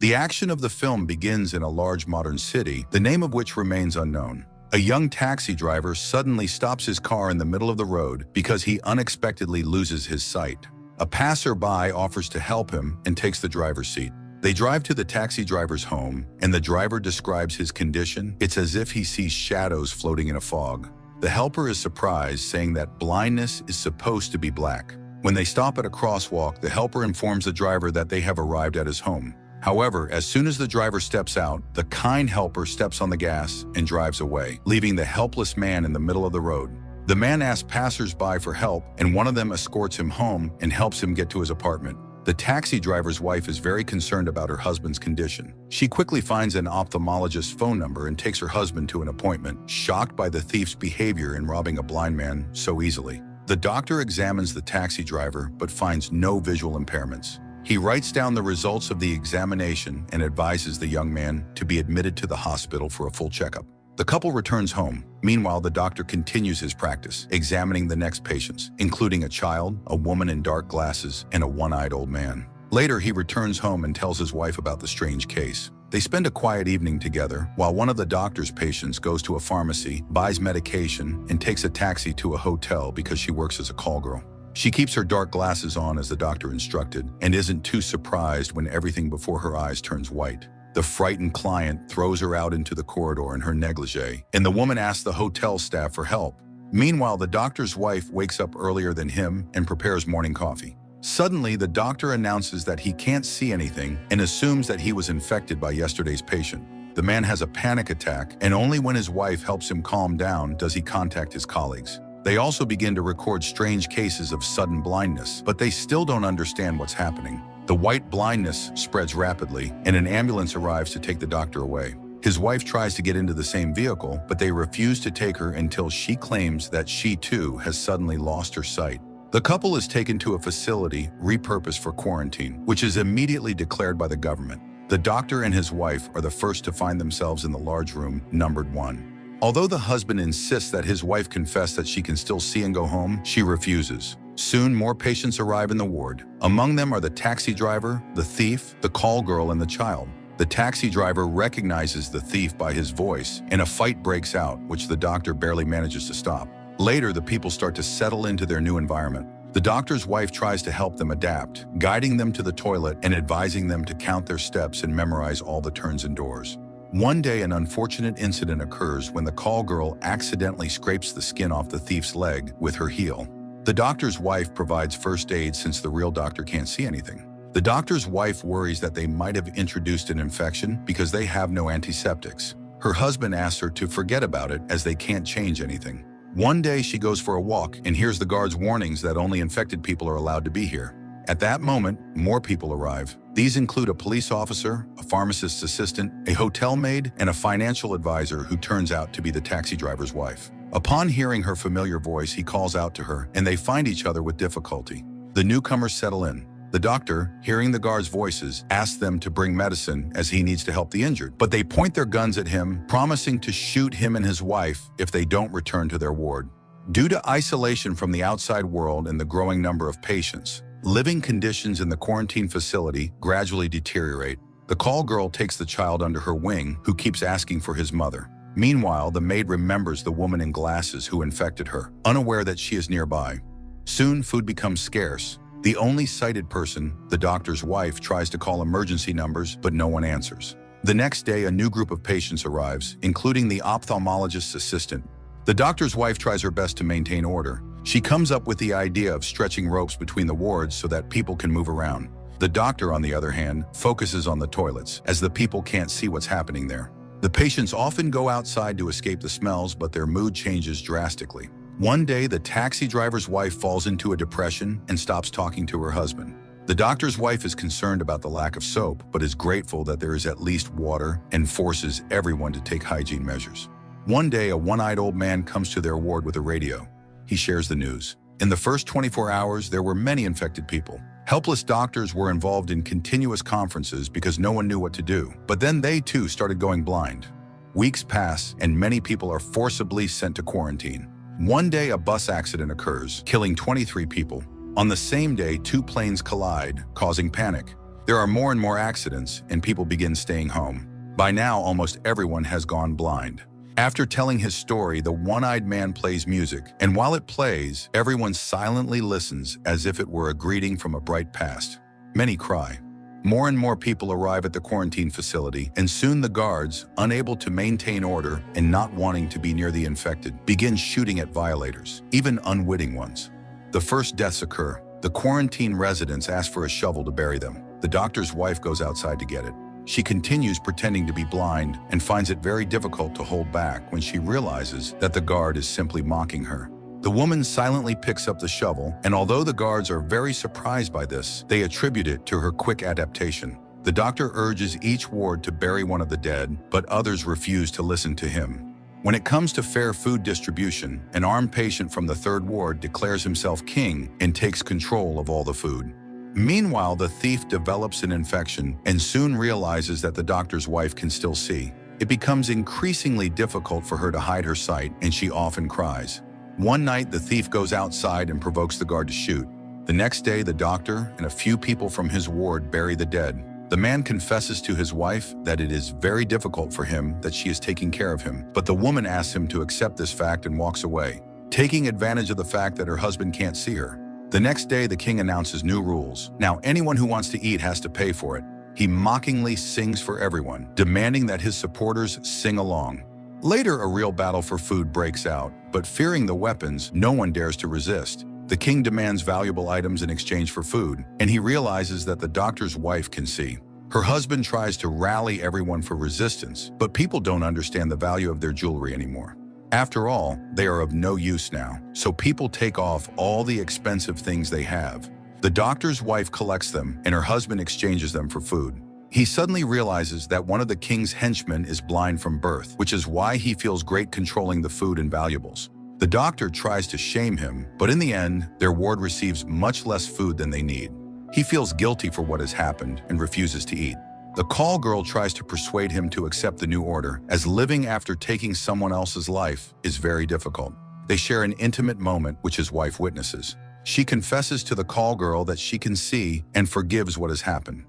The action of the film begins in a large modern city, the name of which remains unknown. A young taxi driver suddenly stops his car in the middle of the road because he unexpectedly loses his sight. A passerby offers to help him and takes the driver's seat. They drive to the taxi driver's home, and the driver describes his condition. It's as if he sees shadows floating in a fog. The helper is surprised, saying that blindness is supposed to be black. When they stop at a crosswalk, the helper informs the driver that they have arrived at his home. However, as soon as the driver steps out, the kind helper steps on the gas and drives away, leaving the helpless man in the middle of the road. The man asks passers-by for help, and one of them escorts him home and helps him get to his apartment. The taxi driver's wife is very concerned about her husband's condition. She quickly finds an ophthalmologist's phone number and takes her husband to an appointment, shocked by the thief's behavior in robbing a blind man so easily. The doctor examines the taxi driver but finds no visual impairments. He writes down the results of the examination and advises the young man to be admitted to the hospital for a full checkup. The couple returns home. Meanwhile, the doctor continues his practice, examining the next patients, including a child, a woman in dark glasses, and a one-eyed old man. Later, he returns home and tells his wife about the strange case. They spend a quiet evening together, while one of the doctor's patients goes to a pharmacy, buys medication, and takes a taxi to a hotel because she works as a call girl. She keeps her dark glasses on as the doctor instructed, and isn't too surprised when everything before her eyes turns white. The frightened client throws her out into the corridor in her negligee, and the woman asks the hotel staff for help. Meanwhile, the doctor's wife wakes up earlier than him and prepares morning coffee. Suddenly, the doctor announces that he can't see anything and assumes that he was infected by yesterday's patient. The man has a panic attack, and only when his wife helps him calm down does he contact his colleagues. They also begin to record strange cases of sudden blindness, but they still don't understand what's happening. The white blindness spreads rapidly, and an ambulance arrives to take the doctor away. His wife tries to get into the same vehicle, but they refuse to take her until she claims that she too has suddenly lost her sight. The couple is taken to a facility repurposed for quarantine, which is immediately declared by the government. The doctor and his wife are the first to find themselves in the large room numbered 1. Although the husband insists that his wife confess that she can still see and go home, she refuses. Soon, more patients arrive in the ward. Among them are the taxi driver, the thief, the call girl, and the child. The taxi driver recognizes the thief by his voice, and a fight breaks out, which the doctor barely manages to stop. Later, the people start to settle into their new environment. The doctor's wife tries to help them adapt, guiding them to the toilet and advising them to count their steps and memorize all the turns and doors. One day, an unfortunate incident occurs when the call girl accidentally scrapes the skin off the thief's leg with her heel. The doctor's wife provides first aid since the real doctor can't see anything. The doctor's wife worries that they might have introduced an infection because they have no antiseptics. Her husband asks her to forget about it as they can't change anything. One day, she goes for a walk and hears the guard's warnings that only infected people are allowed to be here. At that moment, more people arrive. These include a police officer, a pharmacist's assistant, a hotel maid, and a financial advisor who turns out to be the taxi driver's wife. Upon hearing her familiar voice, he calls out to her, and they find each other with difficulty. The newcomers settle in. The doctor, hearing the guards' voices, asks them to bring medicine as he needs to help the injured, but they point their guns at him, promising to shoot him and his wife if they don't return to their ward. Due to isolation from the outside world and the growing number of patients, living conditions in the quarantine facility gradually deteriorate. The call girl takes the child under her wing, who keeps asking for his mother. Meanwhile, the maid remembers the woman in glasses who infected her, unaware that she is nearby. Soon, food becomes scarce. The only sighted person, the doctor's wife, tries to call emergency numbers, but no one answers. The next day, a new group of patients arrives, including the ophthalmologist's assistant. The doctor's wife tries her best to maintain order. She comes up with the idea of stretching ropes between the wards so that people can move around. The doctor, on the other hand, focuses on the toilets, as the people can't see what's happening there. The patients often go outside to escape the smells, but their mood changes drastically. One day, the taxi driver's wife falls into a depression and stops talking to her husband. The doctor's wife is concerned about the lack of soap, but is grateful that there is at least water and forces everyone to take hygiene measures. One day, a one-eyed old man comes to their ward with a radio. He shares the news. In the first 24 hours, there were many infected people. Helpless doctors were involved in continuous conferences because no one knew what to do. But then they too started going blind. Weeks pass, and many people are forcibly sent to quarantine. One day, a bus accident occurs, killing 23 people. On the same day, 2 planes collide, causing panic. There are more and more accidents, and people begin staying home. By now, almost everyone has gone blind. After telling his story, the one-eyed man plays music, and while it plays, everyone silently listens as if it were a greeting from a bright past. Many cry. More and more people arrive at the quarantine facility, and soon the guards, unable to maintain order and not wanting to be near the infected, begin shooting at violators, even unwitting ones. The first deaths occur. The quarantine residents ask for a shovel to bury them. The doctor's wife goes outside to get it. She continues pretending to be blind and finds it very difficult to hold back when she realizes that the guard is simply mocking her. The woman silently picks up the shovel, and although the guards are very surprised by this, they attribute it to her quick adaptation. The doctor urges each ward to bury one of the dead, but others refuse to listen to him. When it comes to fair food distribution, an armed patient from the third ward declares himself king and takes control of all the food. Meanwhile, the thief develops an infection and soon realizes that the doctor's wife can still see. It becomes increasingly difficult for her to hide her sight, and she often cries. One night, the thief goes outside and provokes the guard to shoot. The next day, the doctor and a few people from his ward bury the dead. The man confesses to his wife that it is very difficult for him that she is taking care of him, but the woman asks him to accept this fact and walks away, taking advantage of the fact that her husband can't see her. The next day, the king announces new rules. Now, anyone who wants to eat has to pay for it. He mockingly sings for everyone, demanding that his supporters sing along. Later, a real battle for food breaks out, but fearing the weapons, no one dares to resist. The king demands valuable items in exchange for food, and he realizes that the doctor's wife can see. Her husband tries to rally everyone for resistance, but people don't understand the value of their jewelry anymore. After all, they are of no use now, so people take off all the expensive things they have. The doctor's wife collects them, and her husband exchanges them for food. He suddenly realizes that one of the king's henchmen is blind from birth, which is why he feels great controlling the food and valuables. The doctor tries to shame him, but in the end, their ward receives much less food than they need. He feels guilty for what has happened and refuses to eat. The call girl tries to persuade him to accept the new order, as living after taking someone else's life is very difficult. They share an intimate moment which his wife witnesses. She confesses to the call girl that she can see and forgives what has happened.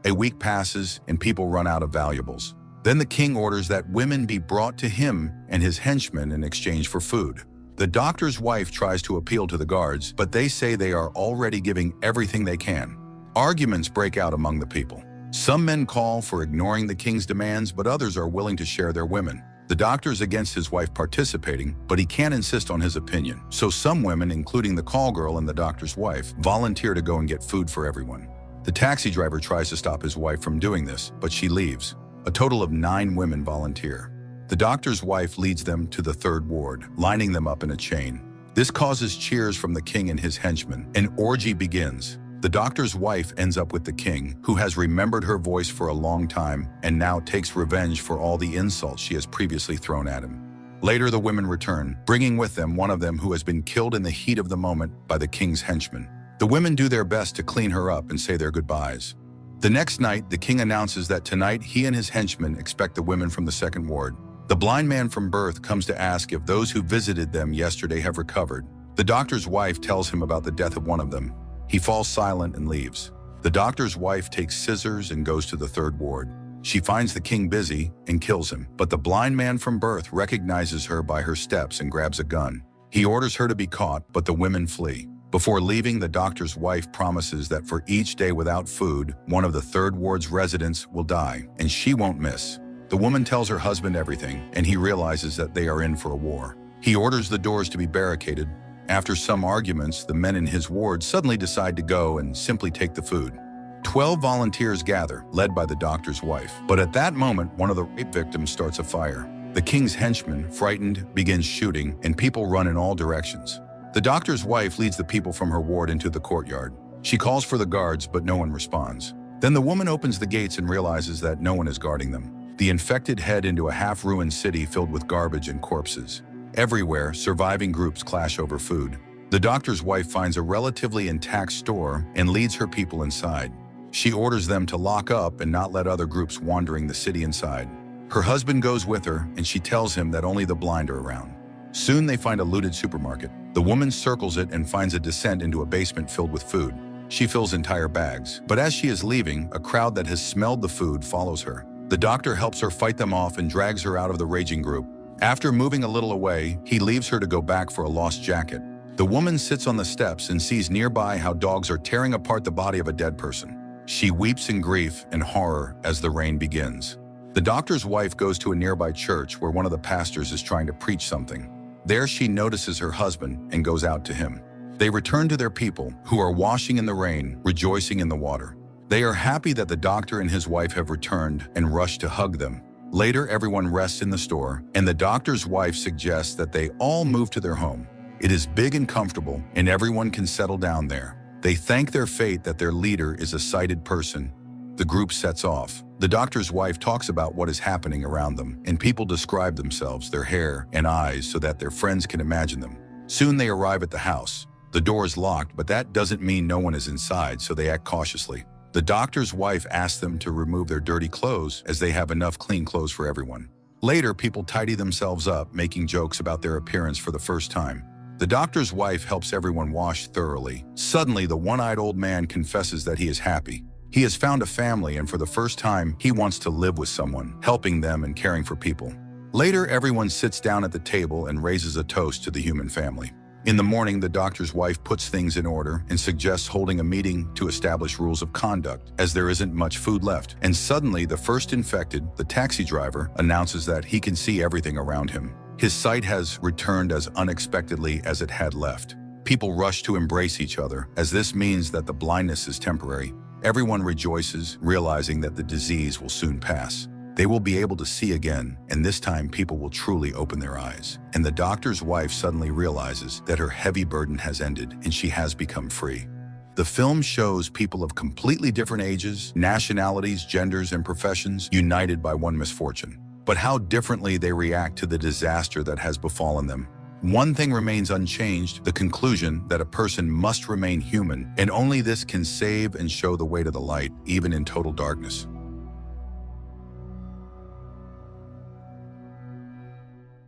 A week passes and people run out of valuables. Then the king orders that women be brought to him and his henchmen in exchange for food. The doctor's wife tries to appeal to the guards, but they say they are already giving everything they can. Arguments break out among the people. Some men call for ignoring the king's demands, but others are willing to share their women. The doctor's against his wife participating, but he can't insist on his opinion. So some women, including the call girl and the doctor's wife, volunteer to go and get food for everyone. The taxi driver tries to stop his wife from doing this, but she leaves. A total of 9 women volunteer. The doctor's wife leads them to the third ward, lining them up in a chain. This causes cheers from the king and his henchmen. An orgy begins. The doctor's wife ends up with the king, who has remembered her voice for a long time and now takes revenge for all the insults she has previously thrown at him. Later, the women return, bringing with them one of them who has been killed in the heat of the moment by the king's henchmen. The women do their best to clean her up and say their goodbyes. The next night, the king announces that tonight he and his henchmen expect the women from the second ward. The blind man from birth comes to ask if those who visited them yesterday have recovered. The doctor's wife tells him about the death of one of them. He falls silent and leaves. The doctor's wife takes scissors and goes to the third ward. She finds the king busy and kills him, but the blind man from birth recognizes her by her steps and grabs a gun. He orders her to be caught, but the women flee. Before leaving, the doctor's wife promises that for each day without food, one of the third ward's residents will die, and she won't miss. The woman tells her husband everything, and he realizes that they are in for a war. He orders the doors to be barricaded. After some arguments, the men in his ward suddenly decide to go and simply take the food. 12 volunteers gather, led by the doctor's wife. But at that moment, one of the rape victims starts a fire. The king's henchman, frightened, begins shooting, and people run in all directions. The doctor's wife leads the people from her ward into the courtyard. She calls for the guards, but no one responds. Then the woman opens the gates and realizes that no one is guarding them. The infected head into a half-ruined city filled with garbage and corpses. Everywhere, surviving groups clash over food. The doctor's wife finds a relatively intact store and leads her people inside. She orders them to lock up and not let other groups wandering the city inside. Her husband goes with her, and she tells him that only the blind are around. Soon they find a looted supermarket. The woman circles it and finds a descent into a basement filled with food. She fills entire bags. But as she is leaving, a crowd that has smelled the food follows her. The doctor helps her fight them off and drags her out of the raging group. After moving a little away, he leaves her to go back for a lost jacket. The woman sits on the steps and sees nearby how dogs are tearing apart the body of a dead person. She weeps in grief and horror as the rain begins. The doctor's wife goes to a nearby church where one of the pastors is trying to preach something. There she notices her husband and goes out to him. They return to their people, who are washing in the rain, rejoicing in the water. They are happy that the doctor and his wife have returned and rush to hug them. Later, everyone rests in the store, and the doctor's wife suggests that they all move to their home. It is big and comfortable, and everyone can settle down there. They thank their fate that their leader is a sighted person. The group sets off. The doctor's wife talks about what is happening around them, and people describe themselves, their hair, and eyes so that their friends can imagine them. Soon they arrive at the house. The door is locked, but that doesn't mean no one is inside, so they act cautiously. The doctor's wife asks them to remove their dirty clothes as they have enough clean clothes for everyone. Later, people tidy themselves up, making jokes about their appearance for the first time. The doctor's wife helps everyone wash thoroughly. Suddenly, the one-eyed old man confesses that he is happy. He has found a family, and for the first time, he wants to live with someone, helping them and caring for people. Later, everyone sits down at the table and raises a toast to the human family. In the morning, the doctor's wife puts things in order and suggests holding a meeting to establish rules of conduct, as there isn't much food left. And suddenly, the first infected, the taxi driver, announces that he can see everything around him. His sight has returned as unexpectedly as it had left. People rush to embrace each other, as this means that the blindness is temporary. Everyone rejoices, realizing that the disease will soon pass. They will be able to see again, and this time people will truly open their eyes. And the doctor's wife suddenly realizes that her heavy burden has ended and she has become free. The film shows people of completely different ages, nationalities, genders, and professions united by one misfortune. But how differently they react to the disaster that has befallen them. One thing remains unchanged, the conclusion that a person must remain human, and only this can save and show the way to the light, even in total darkness.